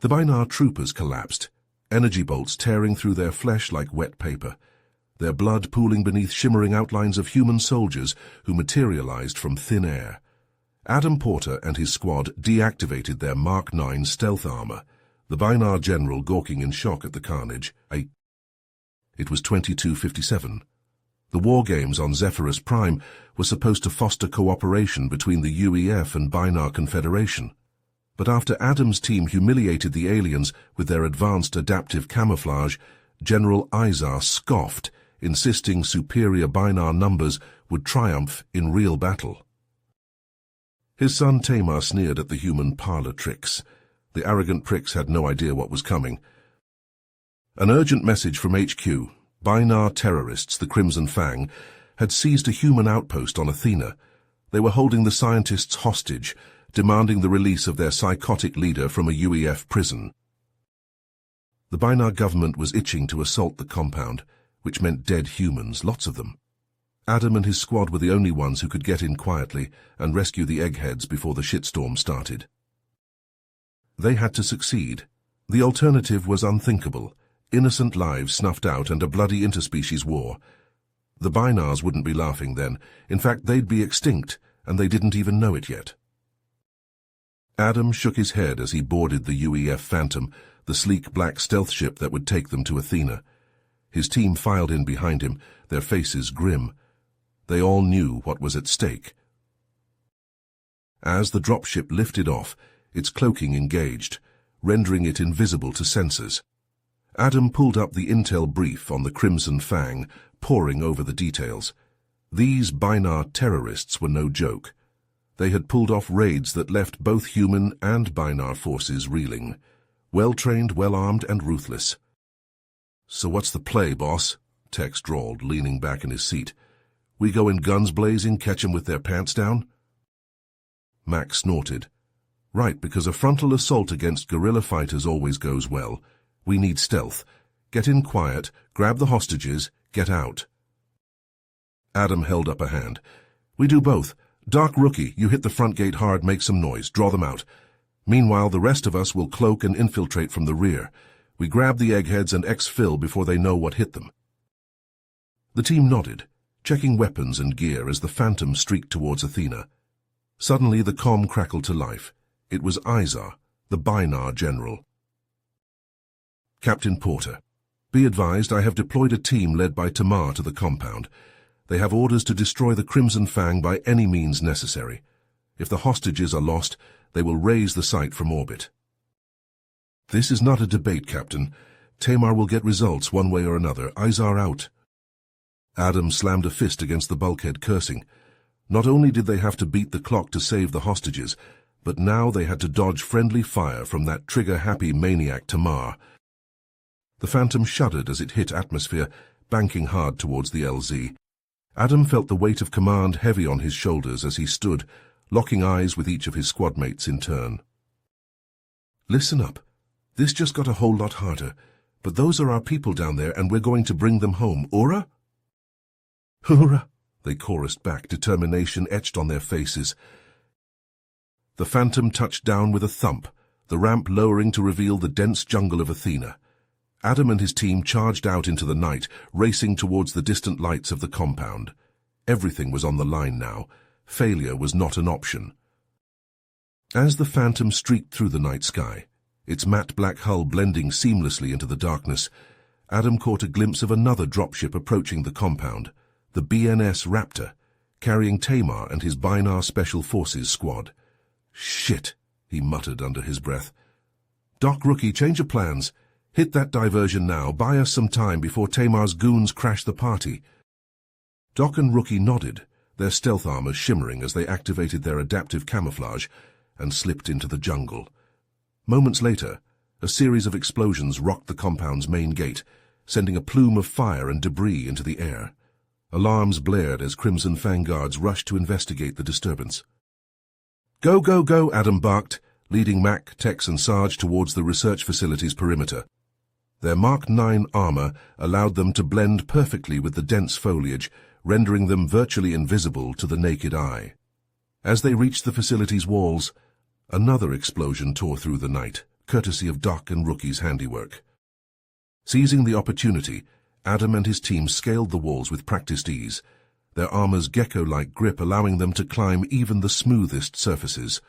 The Bynar troopers collapsed, energy bolts tearing through their flesh like wet paper, their blood pooling beneath shimmering outlines of human soldiers who materialized from thin air. Adam Porter and his squad deactivated their Mark 9 stealth armor, the Bynar general gawking in shock at the carnage. It was 2257. The war games on Zephyrus Prime were supposed to foster cooperation between the UEF and Bynar Confederation. But after Adam's team humiliated the aliens with their advanced adaptive camouflage, General Izar scoffed, insisting superior Bynar numbers would triumph in real battle. His son Tamar sneered at the human parlor tricks. The arrogant pricks had no idea what was coming. An urgent message from HQ. Bynar terrorists, the Crimson Fang, had seized a human outpost on Athena. They were holding the scientists hostage, demanding the release of their psychotic leader from a UEF prison. The Bynar government was itching to assault the compound, which meant dead humans, lots of them. Adam and his squad were the only ones who could get in quietly and rescue the eggheads before the shitstorm started. They had to succeed. The alternative was unthinkable. Innocent lives snuffed out and a bloody interspecies war. The Bynars wouldn't be laughing then. In fact, they'd be extinct, and they didn't even know it yet. Adam shook his head as he boarded the UEF Phantom, the sleek black stealth ship that would take them to Athena. His team filed in behind him, their faces grim. They all knew what was at stake. As the dropship lifted off, its cloaking engaged, rendering it invisible to sensors. Adam pulled up the intel brief on the Crimson Fang, poring over the details. These Bynar terrorists were no joke. They had pulled off raids that left both human and Bynar forces reeling. Well-trained, well-armed, and ruthless. "So what's the play, boss?" Tex drawled, leaning back in his seat. "We go in guns blazing, catch 'em with their pants down?" Mac snorted. "Right, because a frontal assault against guerrilla fighters always goes well. We need stealth. Get in quiet, grab the hostages, get out." Adam held up a hand. "We do both. Doc Rookie, you hit the front gate hard, make some noise, draw them out. Meanwhile, the rest of us will cloak and infiltrate from the rear. We grab the eggheads and exfil before they know what hit them." The team nodded, checking weapons and gear as the Phantom streaked towards Athena. Suddenly, the comm crackled to life. It was Izar, the Bynar general. "Captain Porter, be advised I have deployed a team led by Tamar to the compound. They have orders to destroy the Crimson Fang by any means necessary. If the hostages are lost, they will raze the site from orbit." "This is not a debate, Captain. Tamar will get results one way or another. Izar out." Adam slammed a fist against the bulkhead, cursing. Not only did they have to beat the clock to save the hostages, but now they had to dodge friendly fire from that trigger-happy maniac Tamar. The Phantom shuddered as it hit atmosphere, banking hard towards the LZ. Adam felt the weight of command heavy on his shoulders as he stood, locking eyes with each of his squadmates in turn. "Listen up. This just got a whole lot harder, but those are our people down there and we're going to bring them home. Ora?" "Hoorah!" they chorused back, determination etched on their faces. The Phantom touched down with a thump, the ramp lowering to reveal the dense jungle of Athena. Adam and his team charged out into the night, racing towards the distant lights of the compound. Everything was on the line now. Failure was not an option. As the Phantom streaked through the night sky, its matte black hull blending seamlessly into the darkness, Adam caught a glimpse of another dropship approaching the compound, the BNS Raptor, carrying Tamar and his Bynar Special Forces squad. "Shit," he muttered under his breath. "Doc Rookie, change of plans. Hit that diversion now. Buy us some time before Tamar's goons crash the party." Doc and Rookie nodded, their stealth armors shimmering as they activated their adaptive camouflage and slipped into the jungle. Moments later, a series of explosions rocked the compound's main gate, sending a plume of fire and debris into the air. Alarms blared as Crimson Fang guards rushed to investigate the disturbance. "Go, go, go," Adam barked, leading Mac, Tex, and Sarge towards the research facility's perimeter. Their Mark 9 armor allowed them to blend perfectly with the dense foliage, rendering them virtually invisible to the naked eye. As they reached the facility's walls, another explosion tore through the night, courtesy of Duck and Rookie's handiwork. Seizing the opportunity, Adam and his team scaled the walls with practiced ease, their armor's gecko-like grip allowing them to climb even the smoothest surfaces.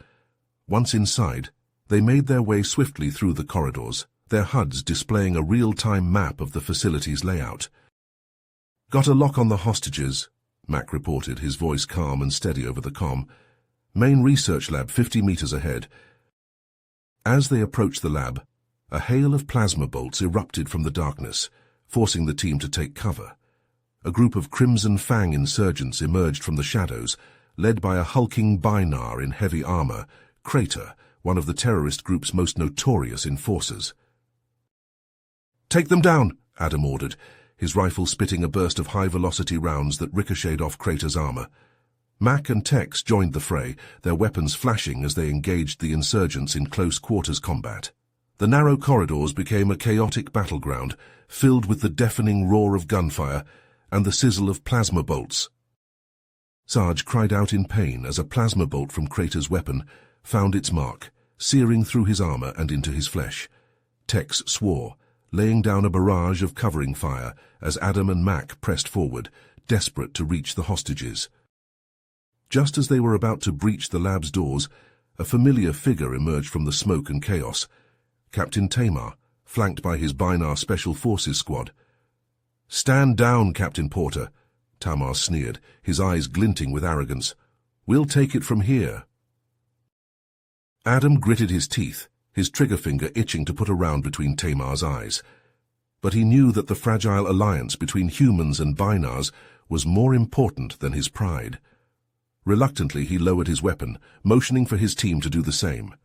Once inside, they made their way swiftly through the corridors, their HUDs displaying a real-time map of the facility's layout. "Got a lock on the hostages," Mac reported, his voice calm and steady over the comm. "Main research lab 50 meters ahead." As they approached the lab, a hail of plasma bolts erupted from the darkness, forcing the team to take cover. A group of Crimson Fang insurgents emerged from the shadows, led by a hulking Binar in heavy armor, Crater, one of the terrorist group's most notorious enforcers. "Take them down," Adam ordered, his rifle spitting a burst of high-velocity rounds that ricocheted off Crater's armor. Mac and Tex joined the fray, their weapons flashing as they engaged the insurgents in close-quarters combat. The narrow corridors became a chaotic battleground, filled with the deafening roar of gunfire and the sizzle of plasma bolts. Sarge cried out in pain as a plasma bolt from Crater's weapon found its mark, searing through his armor and into his flesh. Tex swore, laying down a barrage of covering fire as Adam and Mac pressed forward, desperate to reach the hostages. Just as they were about to breach the lab's doors, a familiar figure emerged from the smoke and chaos. Captain Tamar, flanked by his Binar Special Forces squad. "Stand down, Captain Porter," Tamar sneered, his eyes glinting with arrogance. "We'll take it from here." Adam gritted his teeth, his trigger finger itching to put a round between Tamar's eyes. But he knew that the fragile alliance between humans and Binars was more important than his pride. Reluctantly, he lowered his weapon, motioning for his team to do the same.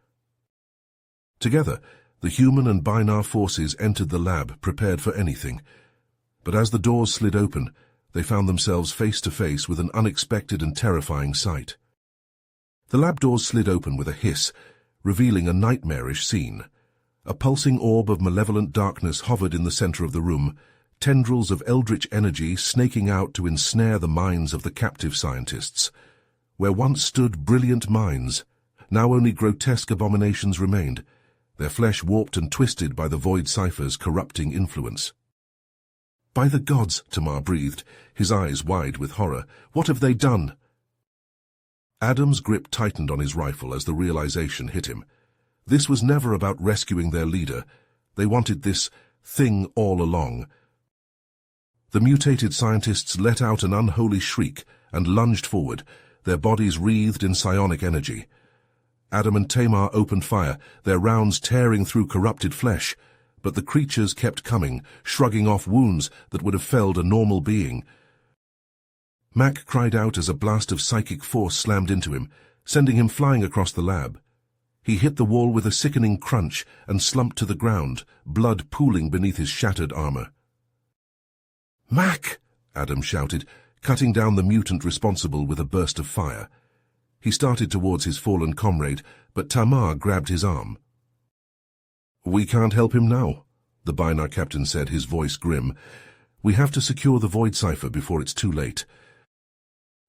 Together, the human and Binar forces entered the lab, prepared for anything. But as the doors slid open, they found themselves face to face with an unexpected and terrifying sight. The lab doors slid open with a hiss, revealing a nightmarish scene. A pulsing orb of malevolent darkness hovered in the center of the room, tendrils of eldritch energy snaking out to ensnare the minds of the captive scientists. Where once stood brilliant minds, now only grotesque abominations remained, their flesh warped and twisted by the Void Cipher's corrupting influence. "By the gods," Tamar breathed, his eyes wide with horror. "What have they done?" Adam's grip tightened on his rifle as the realization hit him. This was never about rescuing their leader. They wanted this thing all along. The mutated scientists let out an unholy shriek and lunged forward, their bodies wreathed in psionic energy. Adam and Tamar opened fire, their rounds tearing through corrupted flesh, but the creatures kept coming, shrugging off wounds that would have felled a normal being. Mac cried out as a blast of psychic force slammed into him, sending him flying across the lab. He hit the wall with a sickening crunch and slumped to the ground, blood pooling beneath his shattered armor. "Mac!" Adam shouted, cutting down the mutant responsible with a burst of fire. He started towards his fallen comrade, but Tamar grabbed his arm. "We can't help him now," the Binar captain said, his voice grim. "We have to secure the Void Cipher before it's too late."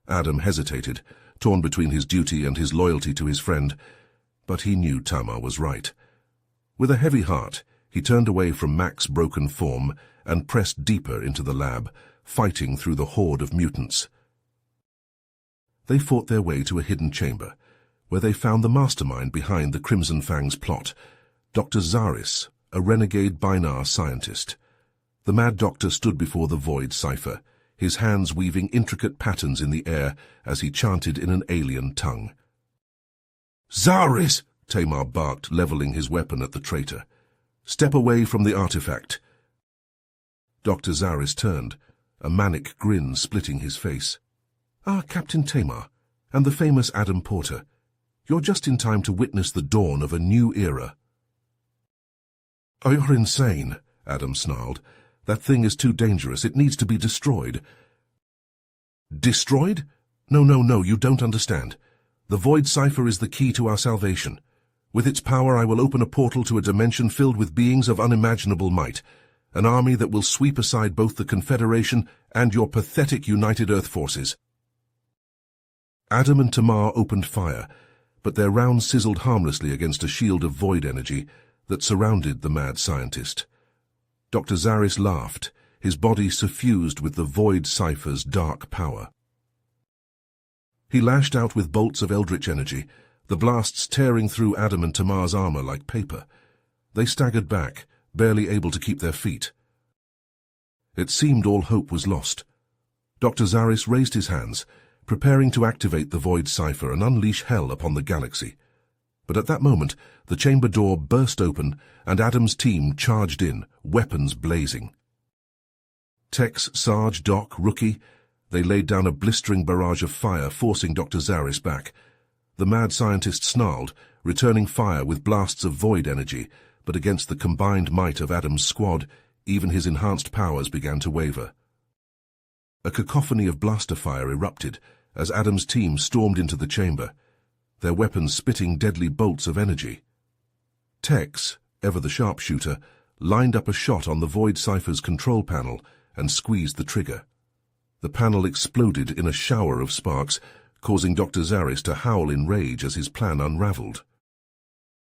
Adam hesitated, torn between his duty and his loyalty to his friend, but he knew Tamar was right. With a heavy heart, he turned away from Mac's broken form and pressed deeper into the lab, fighting through the horde of mutants. They fought their way to a hidden chamber, where they found the mastermind behind the Crimson Fang's plot, Dr. Zaris, a renegade Binar scientist. The Mad Doctor stood before the Void Cipher, his hands weaving intricate patterns in the air as he chanted in an alien tongue. "Zaris!" Tamar barked, leveling his weapon at the traitor. "Step away from the artifact." Dr. Zaris turned, a manic grin splitting his face. "Ah, Captain Tamar, and the famous Adam Porter. You're just in time to witness the dawn of a new era." "Oh, you're insane," Adam snarled. "That thing is too dangerous. It needs to be destroyed." "Destroyed? No, you don't understand. The Void Cipher is the key to our salvation. With its power, I will open a portal to a dimension filled with beings of unimaginable might, an army that will sweep aside both the Confederation and your pathetic United Earth forces." Adam and Tamar opened fire, but their rounds sizzled harmlessly against a shield of void energy, that surrounded the mad scientist. Dr. Zaris laughed, his body suffused with the Void Cipher's dark power. He lashed out with bolts of eldritch energy, the blasts tearing through Adam and Tamar's armor like paper. They staggered back, barely able to keep their feet. It seemed all hope was lost. Dr. Zaris raised his hands, preparing to activate the Void Cipher and unleash hell upon the galaxy. But at that moment, the chamber door burst open and Adam's team charged in, weapons blazing. Tex, Sarge, Doc, Rookie, they laid down a blistering barrage of fire, forcing Dr. Zaris back. The mad scientist snarled, returning fire with blasts of void energy, but against the combined might of Adam's squad, even his enhanced powers began to waver. A cacophony of blaster fire erupted as Adam's team stormed into the chamber, their weapons spitting deadly bolts of energy. Tex, ever the sharpshooter, lined up a shot on the Void Cipher's control panel and squeezed the trigger. The panel exploded in a shower of sparks, causing Dr. Zaris to howl in rage as his plan unraveled.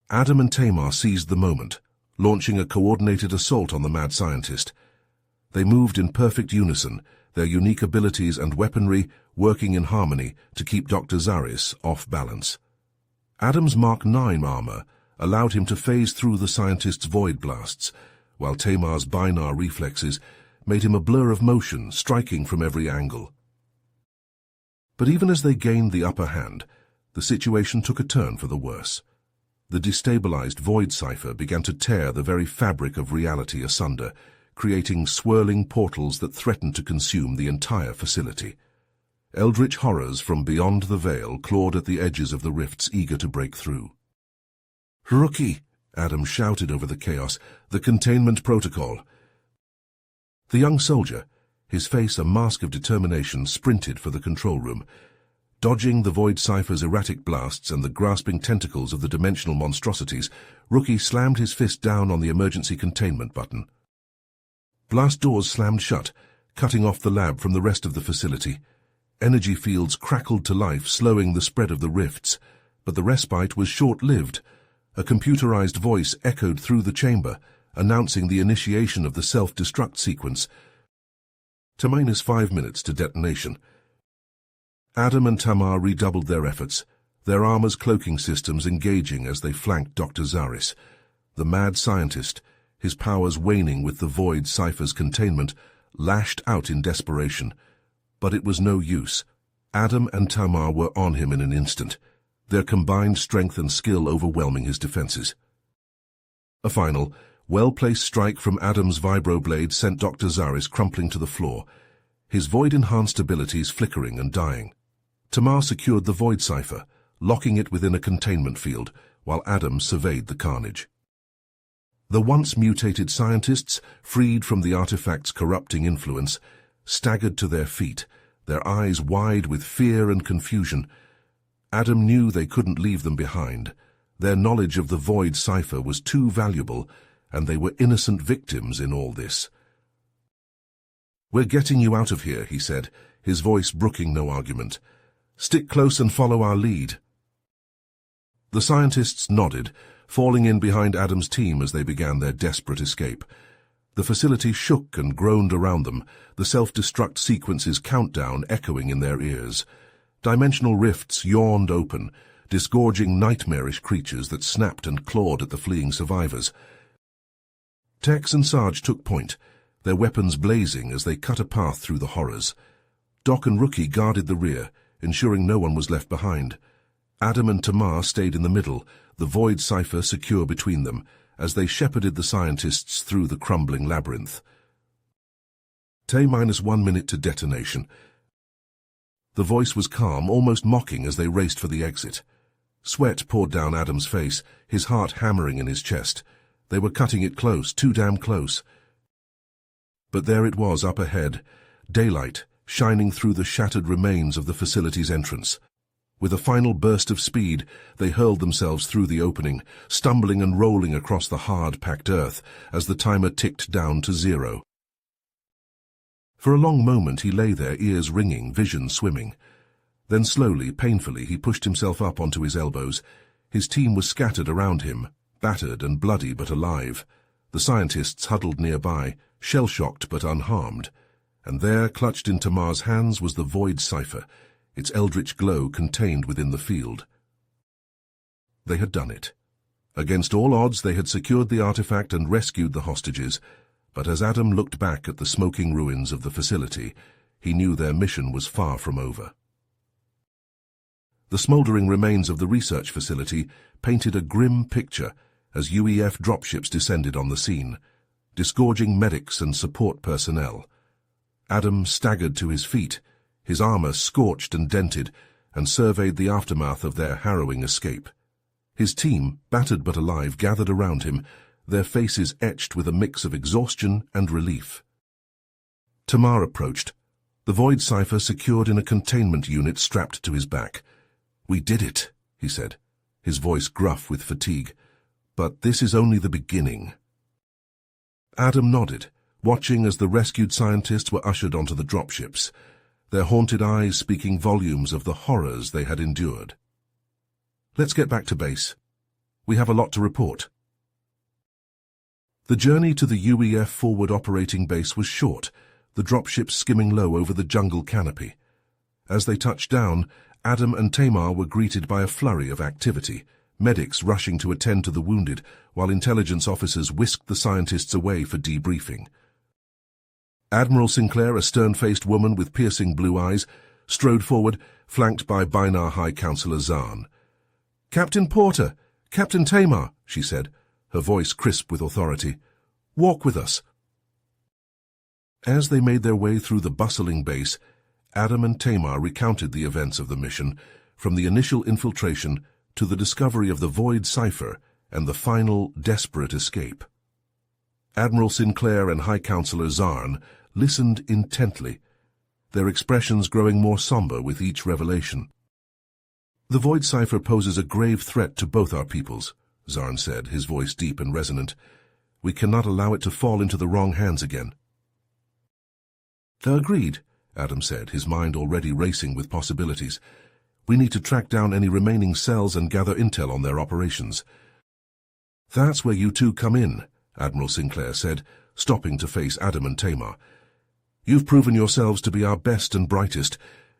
Adam and Tamar seized the moment, launching a coordinated assault on the mad scientist. They moved in perfect unison, their unique abilities and weaponry working in harmony to keep Dr. Zaris off balance. Adam's Mark 9 armor allowed him to phase through the scientist's void blasts, while Tamar's binar reflexes made him a blur of motion, striking from every angle. But even as they gained the upper hand, the situation took a turn for the worse. The destabilized Void Cipher began to tear the very fabric of reality asunder, creating swirling portals that threatened to consume the entire facility. Eldritch horrors from beyond the veil clawed at the edges of the rifts, eager to break through. "Rookie!" Adam shouted over the chaos. "The containment protocol." The young soldier, his face a mask of determination, sprinted for the control room. Dodging the Void Cipher's erratic blasts and the grasping tentacles of the dimensional monstrosities, Rookie slammed his fist down on the emergency containment button. Blast doors slammed shut, cutting off the lab from the rest of the facility. Energy fields crackled to life, slowing the spread of the rifts. But the respite was short-lived. A computerized voice echoed through the chamber, announcing the initiation of the self-destruct sequence. To -5 minutes to detonation. Adam and Tamar redoubled their efforts, their armor's cloaking systems engaging as they flanked Dr. Zaris. The mad scientist, his powers waning with the Void Cipher's containment, lashed out in desperation. But it was no use. Adam and Tamar were on him in an instant, their combined strength and skill overwhelming his defenses. A final, well-placed strike from Adam's vibroblade sent Dr. Zaris crumpling to the floor, his void-enhanced abilities flickering and dying. Tamar secured the Void Cipher, locking it within a containment field, while Adam surveyed the carnage. The once-mutated scientists, freed from the artifact's corrupting influence, staggered to their feet, their eyes wide with fear and confusion. Adam knew they couldn't leave them behind. Their knowledge of the Void Cipher was too valuable, and they were innocent victims in all this. "We're getting you out of here," he said, his voice brooking no argument. "Stick close and follow our lead." The scientists nodded, falling in behind Adam's team as they began their desperate escape. The facility shook and groaned around them, the self-destruct sequence's countdown echoing in their ears. Dimensional rifts yawned open, disgorging nightmarish creatures that snapped and clawed at the fleeing survivors. Tex and Sarge took point, their weapons blazing as they cut a path through the horrors. Doc and Rookie guarded the rear, ensuring no one was left behind. Adam and Tamar stayed in the middle, the Void Cipher secure between them, as they shepherded the scientists through the crumbling labyrinth. T-1 minute to detonation. The voice was calm, almost mocking as they raced for the exit. Sweat poured down Adam's face, his heart hammering in his chest. They were cutting it close, too damn close. But there it was up ahead, daylight, shining through the shattered remains of the facility's entrance. With a final burst of speed, they hurled themselves through the opening, stumbling and rolling across the hard-packed earth as the timer ticked down to 0. For a long moment he lay there, ears ringing, vision swimming. Then slowly, painfully, he pushed himself up onto his elbows. His team was scattered around him, battered and bloody but alive. The scientists huddled nearby, shell-shocked but unharmed. And there, clutched in Tamar's hands, was the void cipher, its eldritch glow contained within the field. They had done it. Against all odds, they had secured the artifact and rescued the hostages, but as Adam looked back at the smoking ruins of the facility, he knew their mission was far from over. The smouldering remains of the research facility painted a grim picture as UEF dropships descended on the scene, disgorging medics and support personnel. Adam staggered to his feet, his armor scorched and dented, and surveyed the aftermath of their harrowing escape. His team, battered but alive, gathered around him, their faces etched with a mix of exhaustion and relief. Tamar approached, the void cipher secured in a containment unit strapped to his back. "We did it," he said, his voice gruff with fatigue. "But this is only the beginning." Adam nodded, watching as the rescued scientists were ushered onto the dropships, their haunted eyes speaking volumes of the horrors they had endured. "Let's get back to base. We have a lot to report." The journey to the UEF forward operating base was short, the dropships skimming low over the jungle canopy. As they touched down, Adam and Tamar were greeted by a flurry of activity, medics rushing to attend to the wounded, while intelligence officers whisked the scientists away for debriefing. Admiral Sinclair, a stern-faced woman with piercing blue eyes, strode forward, flanked by Binar High Counselor Zarn. "Captain Porter, Captain Tamar," she said, her voice crisp with authority. "Walk with us." As they made their way through the bustling base, Adam and Tamar recounted the events of the mission, from the initial infiltration to the discovery of the void cipher and the final, desperate escape. Admiral Sinclair and High Counselor Zarn listened intently, their expressions growing more somber with each revelation. "The void cipher poses a grave threat to both our peoples," Zarn said, his voice deep and resonant. "We cannot allow it to fall into the wrong hands again." "Agreed," Adam said, his mind already racing with possibilities. "We need to track down any remaining cells and gather intel on their operations." "That's where you two come in," Admiral Sinclair said, stopping to face Adam and Tamar. "You've proven yourselves to be our best and brightest.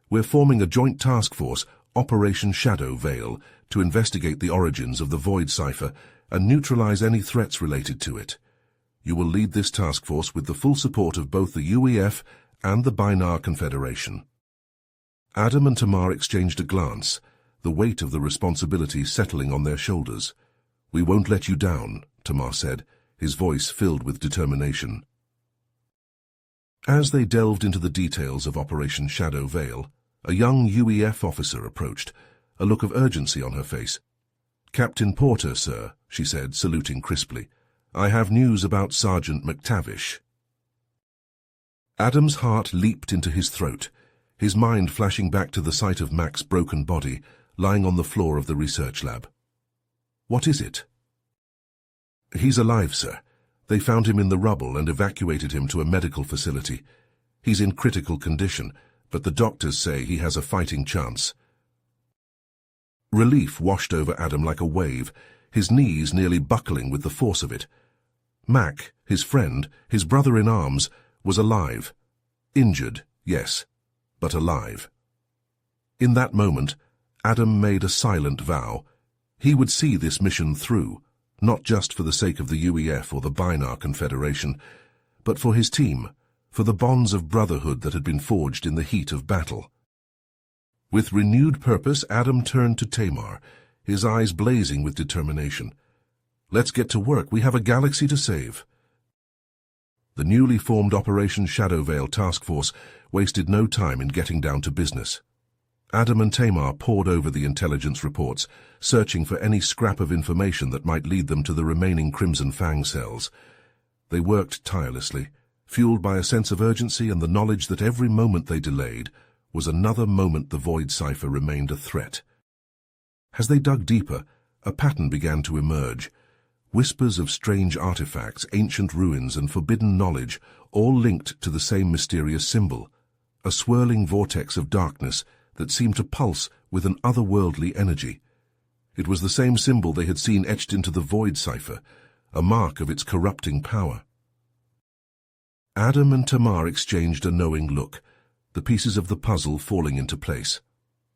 We're forming a joint task force, Operation Shadow Veil, to investigate the origins of the void cipher and neutralize any threats related to it. You will lead this task force with the full support of both the UEF and the Binar Confederation." Adam and Tamar exchanged a glance, the weight of the responsibility settling on their shoulders. "We won't let you down," Tamar said, his voice filled with determination. As they delved into the details of Operation Shadow Veil, a young UEF officer approached, a look of urgency on her face. "Captain Porter, sir," she said, saluting crisply. "I have news about Sergeant McTavish." Adam's heart leaped into his throat, his mind flashing back to the sight of Mac's broken body lying on the floor of the research lab. "What is it?" "He's alive, sir. They found him in the rubble and evacuated him to a medical facility. He's in critical condition, but the doctors say he has a fighting chance." Relief washed over Adam like a wave, his knees nearly buckling with the force of it. Mac, his friend, his brother-in-arms, was alive. Injured, yes, but alive. In that moment, Adam made a silent vow. He would see this mission through, not just for the sake of the UEF or the Binar Confederation, but for his team, for the bonds of brotherhood that had been forged in the heat of battle. With renewed purpose, Adam turned to Tamar, his eyes blazing with determination. "Let's get to work. We have a galaxy to save." The newly formed Operation Shadow Veil task force wasted no time in getting down to business. Adam and Tamar pored over the intelligence reports, searching for any scrap of information that might lead them to the remaining Crimson Fang cells. They worked tirelessly, fueled by a sense of urgency and the knowledge that every moment they delayed was another moment the void cipher remained a threat. As they dug deeper, a pattern began to emerge. Whispers of strange artifacts, ancient ruins, and forbidden knowledge, all linked to the same mysterious symbol, a swirling vortex of darkness that seemed to pulse with an otherworldly energy. It was the same symbol they had seen etched into the void cipher, a mark of its corrupting power. Adam and Tamar exchanged a knowing look, the pieces of the puzzle falling into place.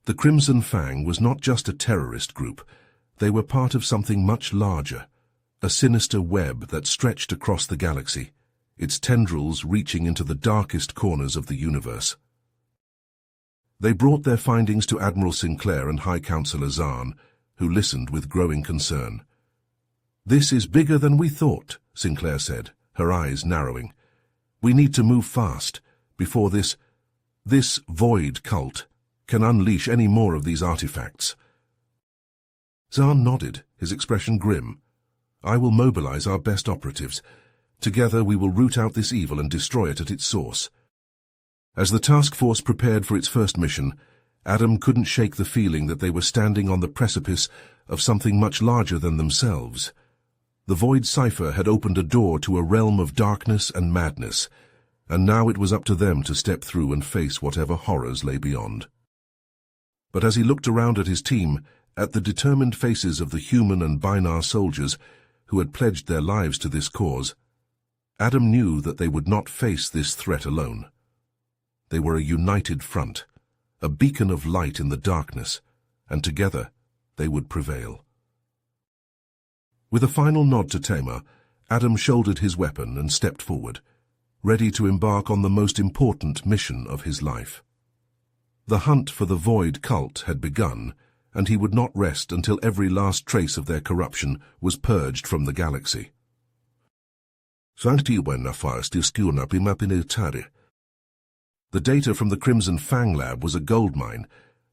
The Crimson Fang was not just a terrorist group. They were part of something much larger, a sinister web that stretched across the galaxy, its tendrils reaching into the darkest corners of the universe. They brought their findings to Admiral Sinclair and High Counselor Zahn, who listened with growing concern. "This is bigger than we thought," Sinclair said, her eyes narrowing. "We need to move fast, before this void cult can unleash any more of these artifacts." Zahn nodded, his expression grim. "I will mobilize our best operatives. Together we will root out this evil and destroy it at its source." As the task force prepared for its first mission, Adam couldn't shake the feeling that they were standing on the precipice of something much larger than themselves. The void cipher had opened a door to a realm of darkness and madness, and now it was up to them to step through and face whatever horrors lay beyond. But as he looked around at his team, at the determined faces of the human and Binar soldiers who had pledged their lives to this cause, Adam knew that they would not face this threat alone. They were a united front, a beacon of light in the darkness, and together they would prevail. With a final nod to Tamar, Adam shouldered his weapon and stepped forward, ready to embark on the most important mission of his life. The hunt for the Void cult had begun, and he would not rest until every last trace of their corruption was purged from the galaxy. The data from the Crimson Fang lab was a goldmine,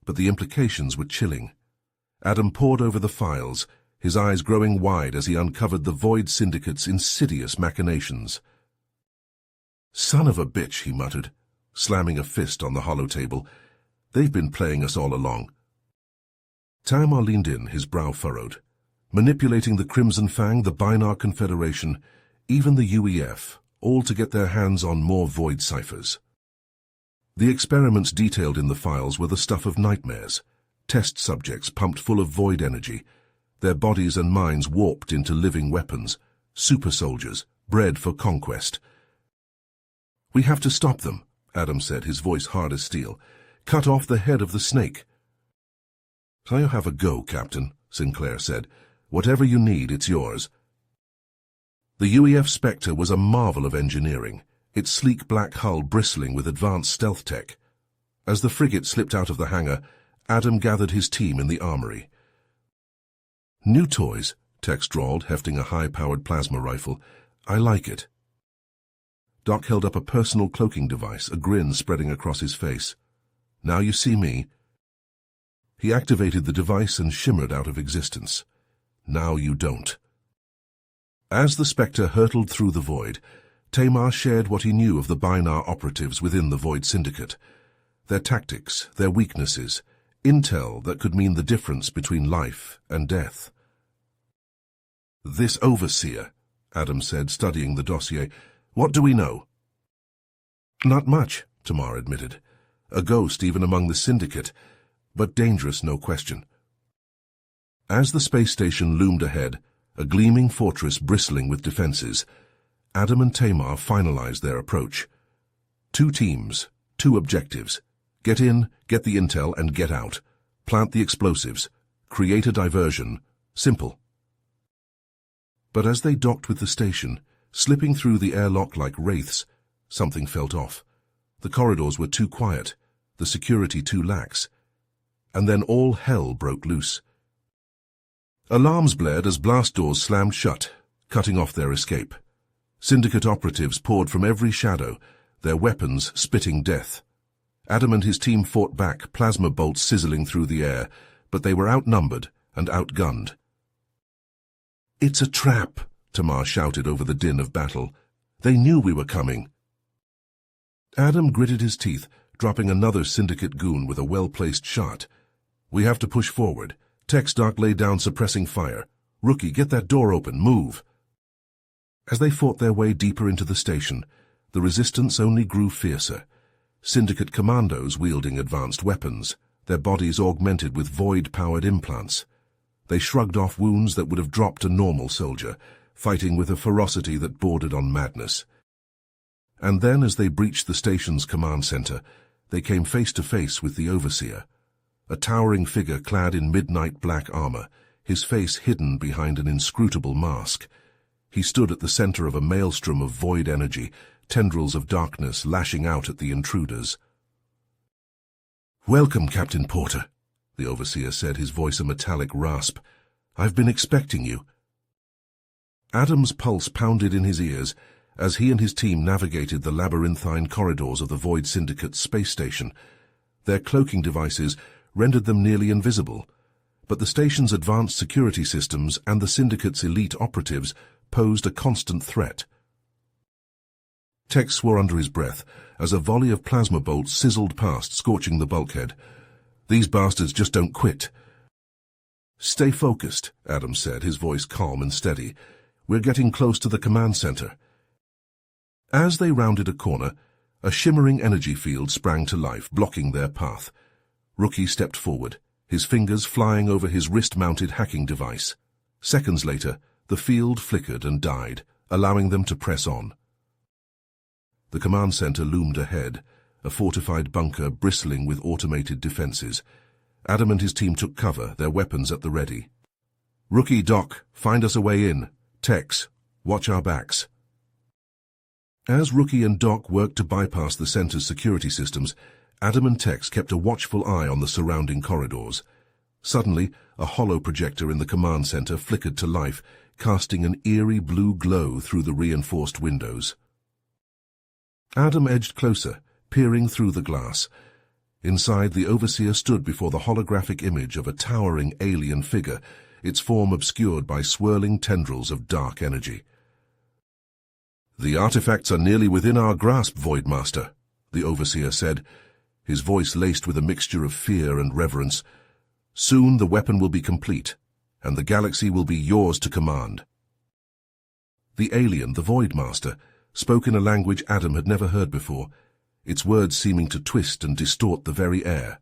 but the implications were chilling. Adam pored over the files, his eyes growing wide as he uncovered the Void Syndicate's insidious machinations. "Son of a bitch," he muttered, slamming a fist on the hollow table. "They've been playing us all along." Tamar leaned in, his brow furrowed. Manipulating the Crimson Fang, the Binar Confederation, even the UEF, all to get their hands on more Void ciphers. The experiments detailed in the files were the stuff of nightmares, test subjects pumped full of void energy, their bodies and minds warped into living weapons, super soldiers, bred for conquest. "We have to stop them," Adam said, his voice hard as steel. "Cut off the head of the snake." "I'll have a go, Captain," Sinclair said. "Whatever you need, it's yours." The UEF Spectre was a marvel of engineering, its sleek black hull bristling with advanced stealth tech. As the frigate slipped out of the hangar, Adam gathered his team in the armory. "New toys," Tex drawled, hefting a high-powered plasma rifle. "I like it." Doc held up a personal cloaking device, a grin spreading across his face. "Now you see me." He activated the device and shimmered out of existence. "Now you don't." As the Spectre hurtled through the void, Tamar shared what he knew of the Binar operatives within the Void Syndicate. Their tactics, their weaknesses, intel that could mean the difference between life and death. "This overseer," Adam said, studying the dossier. "What do we know?" "Not much," Tamar admitted. "A ghost even among the Syndicate, but dangerous, no question." As the space station loomed ahead, a gleaming fortress bristling with defenses, Adam and Tamar finalized their approach. 2 teams, 2 objectives. Get in, get the intel, and get out. Plant the explosives. Create a diversion. Simple. But as they docked with the station, slipping through the airlock like wraiths, something felt off. The corridors were too quiet, the security too lax. And then all hell broke loose. Alarms blared as blast doors slammed shut, cutting off their escape. Syndicate operatives poured from every shadow, their weapons spitting death. Adam and his team fought back, plasma bolts sizzling through the air, but they were outnumbered and outgunned. "It's a trap," Tamar shouted over the din of battle. "They knew we were coming." Adam gritted his teeth, dropping another Syndicate goon with a well-placed shot. "We have to push forward." Tex Doc laid down suppressing fire. "Rookie, get that door open, move." As they fought their way deeper into the station, the resistance only grew fiercer. Syndicate commandos wielding advanced weapons, their bodies augmented with void-powered implants. They shrugged off wounds that would have dropped a normal soldier, fighting with a ferocity that bordered on madness. And then, as they breached the station's command center, they came face to face with the Overseer, a towering figure clad in midnight black armor, his face hidden behind an inscrutable mask. He stood at the center of a maelstrom of void energy, tendrils of darkness lashing out at the intruders. "Welcome, Captain Porter," the Overseer said, his voice a metallic rasp. "I've been expecting you." Adam's pulse pounded in his ears as he and his team navigated the labyrinthine corridors of the Void Syndicate's space station. Their cloaking devices rendered them nearly invisible, but the station's advanced security systems and the Syndicate's elite operatives posed a constant threat. Tex swore under his breath as a volley of plasma bolts sizzled past, scorching the bulkhead. "These bastards just don't quit." "Stay focused," Adam said, his voice calm and steady. "We're getting close to the command center." As they rounded a corner, a shimmering energy field sprang to life, blocking their path. Rookie stepped forward, his fingers flying over his wrist-mounted hacking device. Seconds later, the field flickered and died, allowing them to press on. The command center loomed ahead, a fortified bunker bristling with automated defenses. Adam and his team took cover, their weapons at the ready. "Rookie, Doc, find us a way in. Tex, watch our backs." As Rookie and Doc worked to bypass the center's security systems, Adam and Tex kept a watchful eye on the surrounding corridors. Suddenly, a hollow projector in the command center flickered to life, casting an eerie blue glow through the reinforced windows. Adam edged closer, peering through the glass. Inside, the Overseer stood before the holographic image of a towering alien figure, its form obscured by swirling tendrils of dark energy. "The artifacts are nearly within our grasp, Voidmaster," the Overseer said, his voice laced with a mixture of fear and reverence. "Soon the weapon will be complete, and the galaxy will be yours to command." The alien, the Voidmaster, spoke in a language Adam had never heard before, its words seeming to twist and distort the very air.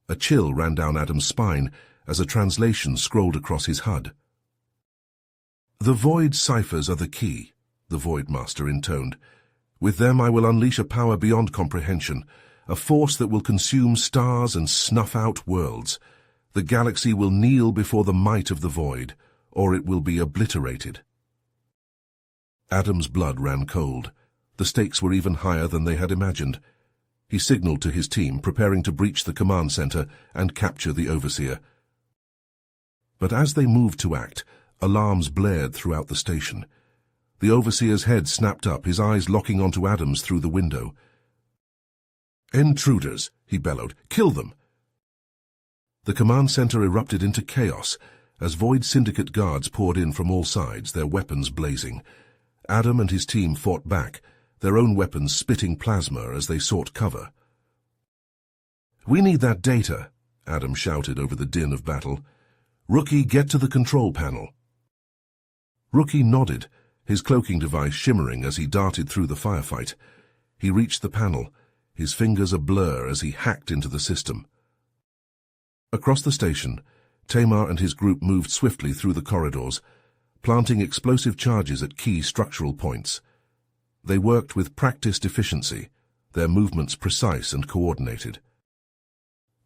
A chill ran down Adam's spine as a translation scrolled across his HUD. "The Void ciphers are the key," the Voidmaster intoned. "With them I will unleash a power beyond comprehension, a force that will consume stars and snuff out worlds. The galaxy will kneel before the might of the Void, or it will be obliterated." Adam's blood ran cold. The stakes were even higher than they had imagined. He signaled to his team, preparing to breach the command center and capture the Overseer. But as they moved to act, alarms blared throughout the station. The Overseer's head snapped up, his eyes locking onto Adam's through the window. "Intruders," he bellowed. "Kill them!" The command center erupted into chaos as Void Syndicate guards poured in from all sides, their weapons blazing. Adam and his team fought back, their own weapons spitting plasma as they sought cover. "We need that data," Adam shouted over the din of battle. "Rookie, get to the control panel." Rookie nodded, his cloaking device shimmering as he darted through the firefight. He reached the panel, his fingers a blur as he hacked into the system. Across the station, Tamar and his group moved swiftly through the corridors, planting explosive charges at key structural points. They worked with practiced efficiency, their movements precise and coordinated.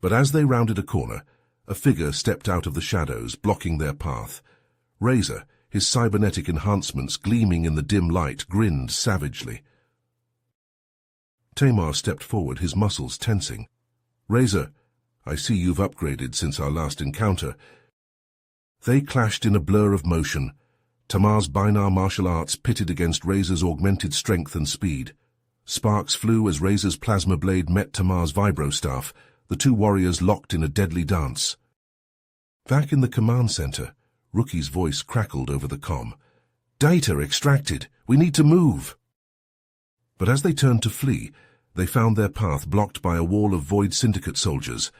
But as they rounded a corner, a figure stepped out of the shadows, blocking their path. Razor, his cybernetic enhancements gleaming in the dim light, grinned savagely. Tamar stepped forward, his muscles tensing. "Razor, I see you've upgraded since our last encounter." They clashed in a blur of motion. Tamar's Binar martial arts pitted against Razor's augmented strength and speed. Sparks flew as Razor's plasma blade met Tamar's vibro-staff, the two warriors locked in a deadly dance. Back in the command center, Rookie's voice crackled over the comm. "Data extracted. We need to move." But as they turned to flee, they found their path blocked by a wall of Void Syndicate soldiers,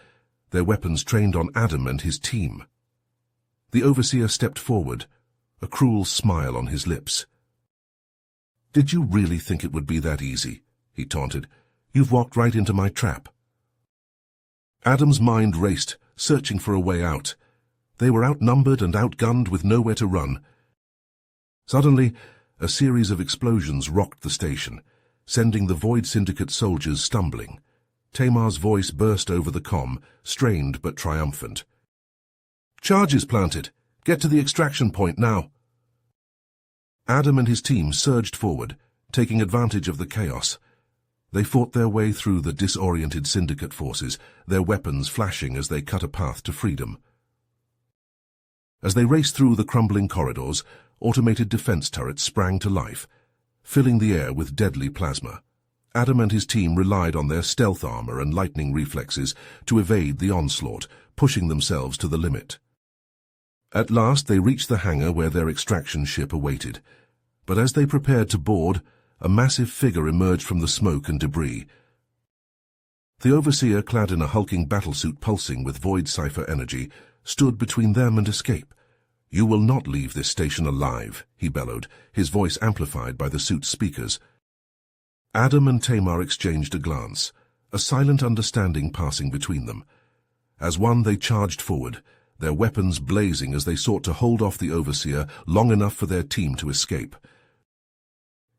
their weapons trained on Adam and his team. The Overseer stepped forward, a cruel smile on his lips. "Did you really think it would be that easy?" he taunted. "You've walked right into my trap." Adam's mind raced, searching for a way out. They were outnumbered and outgunned with nowhere to run. Suddenly, a series of explosions rocked the station, sending the Void Syndicate soldiers stumbling. Tamar's voice burst over the comm, strained but triumphant. "Charges planted! Get to the extraction point now!" Adam and his team surged forward, taking advantage of the chaos. They fought their way through the disoriented Syndicate forces, their weapons flashing as they cut a path to freedom. As they raced through the crumbling corridors, automated defense turrets sprang to life, filling the air with deadly plasma. Adam and his team relied on their stealth armor and lightning reflexes to evade the onslaught, pushing themselves to the limit. At last they reached the hangar where their extraction ship awaited. But as they prepared to board, a massive figure emerged from the smoke and debris. The Overseer, clad in a hulking battlesuit pulsing with Void Cipher energy, stood between them and escape. "You will not leave this station alive," he bellowed, his voice amplified by the suit's speakers. Adam and Tamar exchanged a glance, a silent understanding passing between them. As one they charged forward, their weapons blazing as they sought to hold off the Overseer long enough for their team to escape.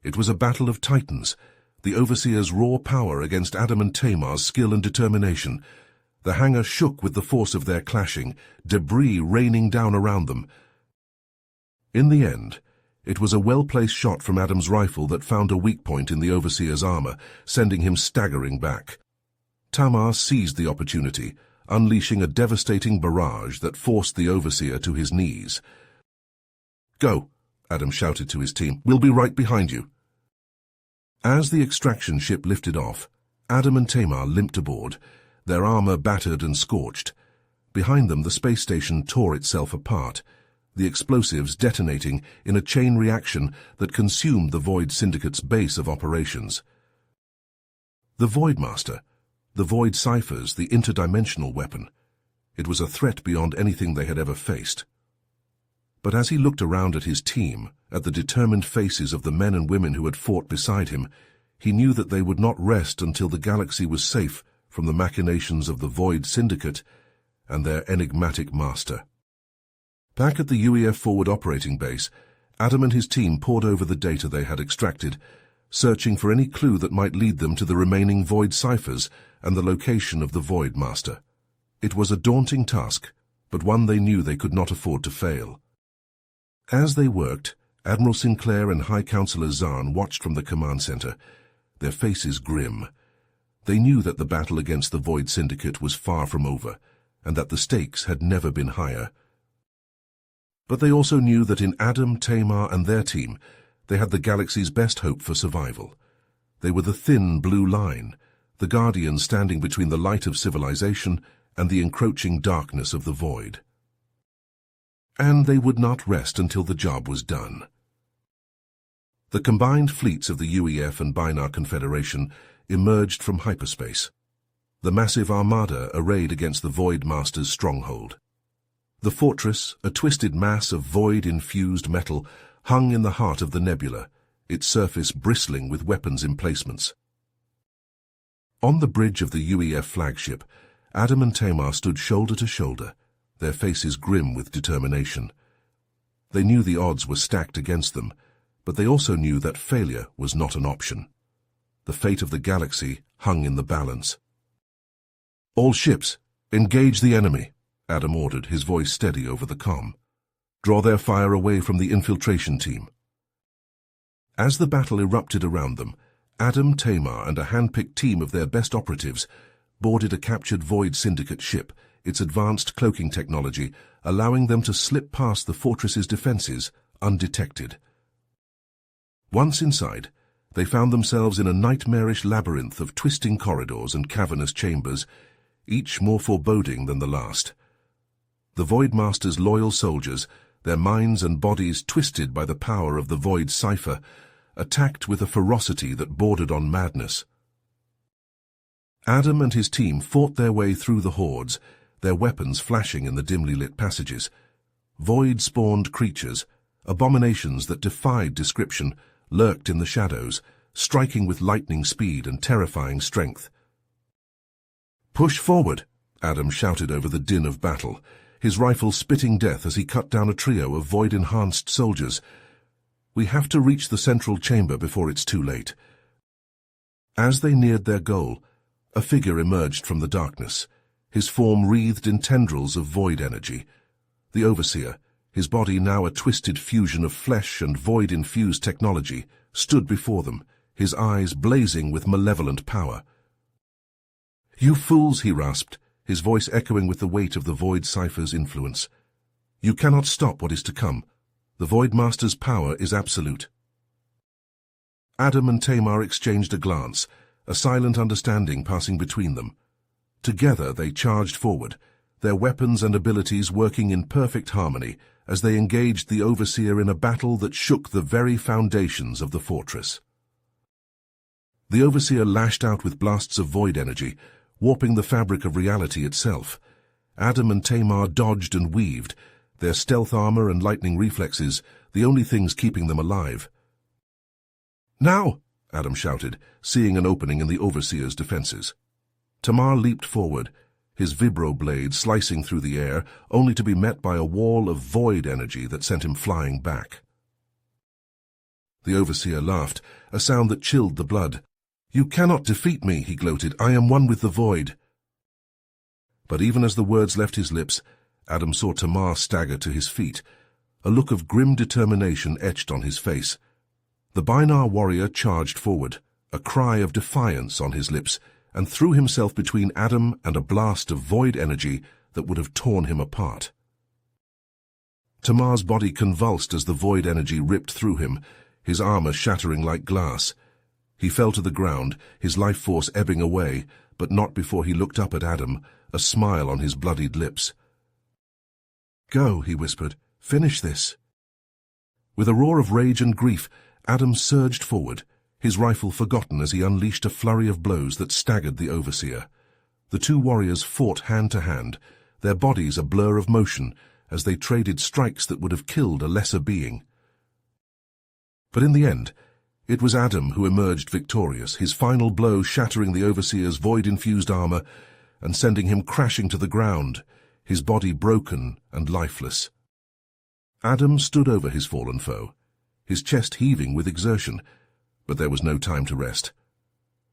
It was a battle of titans, the Overseer's raw power against Adam and Tamar's skill and determination. The hangar shook with the force of their clashing, debris raining down around them. In the end, it was a well-placed shot from Adam's rifle that found a weak point in the Overseer's armor, sending him staggering back. Tamar seized the opportunity, unleashing a devastating barrage that forced the Overseer to his knees. "Go," Adam shouted to his team. "We'll be right behind you." As the extraction ship lifted off, Adam and Tamar limped aboard, their armor battered and scorched. Behind them, the space station tore itself apart, the explosives detonating in a chain reaction that consumed the Void Syndicate's base of operations. The Voidmaster, the Void Ciphers, the interdimensional weapon. It was a threat beyond anything they had ever faced. But as he looked around at his team, at the determined faces of the men and women who had fought beside him, he knew that they would not rest until the galaxy was safe from the machinations of the Void Syndicate and their enigmatic master. Back at the UEF forward operating base, Adam and his team pored over the data they had extracted, searching for any clue that might lead them to the remaining Void ciphers and the location of the Void Master. It was a daunting task, but one they knew they could not afford to fail. As they worked, Admiral Sinclair and High Counselor Zahn watched from the command center, their faces grim. They knew that the battle against the Void Syndicate was far from over, and that the stakes had never been higher. But they also knew that in Adam, Tamar, and their team, they had the galaxy's best hope for survival. They were the thin blue line, the guardians standing between the light of civilization and the encroaching darkness of the void. And they would not rest until the job was done. The combined fleets of the UEF and Binar Confederation emerged from hyperspace, the massive armada arrayed against the Void Master's stronghold. The fortress, a twisted mass of void-infused metal, hung in the heart of the nebula, its surface bristling with weapons emplacements. On the bridge of the UEF flagship, Adam and Tamar stood shoulder to shoulder, their faces grim with determination. They knew the odds were stacked against them, but they also knew that failure was not an option. The fate of the galaxy hung in the balance. "All ships, engage the enemy," Adam ordered, his voice steady over the comm. "Draw their fire away from the infiltration team." As the battle erupted around them, Adam, Tamar, and a hand-picked team of their best operatives boarded a captured Void Syndicate ship, its advanced cloaking technology allowing them to slip past the fortress's defenses undetected. Once inside, they found themselves in a nightmarish labyrinth of twisting corridors and cavernous chambers, each more foreboding than the last. The Void Master's loyal soldiers, their minds and bodies twisted by the power of the Void Cipher, attacked with a ferocity that bordered on madness. Adam and his team fought their way through the hordes, their weapons flashing in the dimly lit passages. Void-spawned creatures, abominations that defied description, lurked in the shadows, striking with lightning speed and terrifying strength. "Push forward," Adam shouted over the din of battle, his rifle spitting death as he cut down a trio of void-enhanced soldiers. We have to reach the central chamber before it's too late. As they neared their goal, a figure emerged from the darkness, his form wreathed in tendrils of void energy. The Overseer, his body now a twisted fusion of flesh and void-infused technology, stood before them, his eyes blazing with malevolent power. "You fools," he rasped, his voice echoing with the weight of the Void Cipher's influence. "You cannot stop what is to come. The Void Master's power is absolute." Adam and Tamar exchanged a glance, a silent understanding passing between them. Together they charged forward, their weapons and abilities working in perfect harmony as they engaged the Overseer in a battle that shook the very foundations of the fortress. The Overseer lashed out with blasts of void energy, warping the fabric of reality itself. Adam and Tamar dodged and weaved, their stealth armor and lightning reflexes the only things keeping them alive. "Now!" Adam shouted, seeing an opening in the Overseer's defenses. Tamar leaped forward, his vibro blade slicing through the air, only to be met by a wall of void energy that sent him flying back. The Overseer laughed, a sound that chilled the blood. "You cannot defeat me," he gloated. "I am one with the void." But even as the words left his lips, Adam saw Tamar stagger to his feet, a look of grim determination etched on his face. The Binar warrior charged forward, a cry of defiance on his lips, and threw himself between Adam and a blast of void energy that would have torn him apart. Tamar's body convulsed as the void energy ripped through him, his armor shattering like glass. He fell to the ground, his life force ebbing away, but not before he looked up at Adam, a smile on his bloodied lips. "Go," he whispered. "Finish this." With a roar of rage and grief, Adam surged forward, his rifle forgotten as he unleashed a flurry of blows that staggered the Overseer. The two warriors fought hand to hand, their bodies a blur of motion, as they traded strikes that would have killed a lesser being. But in the end, it was Adam who emerged victorious, his final blow shattering the Overseer's void-infused armor and sending him crashing to the ground, his body broken and lifeless. Adam stood over his fallen foe, his chest heaving with exertion, but there was no time to rest.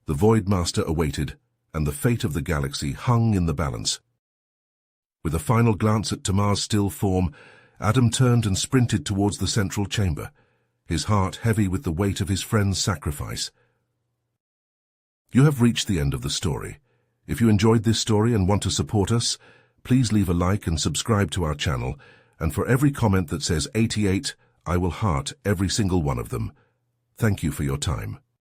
The Void Master awaited, and the fate of the galaxy hung in the balance. With a final glance at Tamar's still form, Adam turned and sprinted towards the central chamber, his heart heavy with the weight of his friend's sacrifice. You have reached the end of the story. If you enjoyed this story and want to support us, please leave a like and subscribe to our channel, and for every comment that says 88, I will heart every single one of them. Thank you for your time.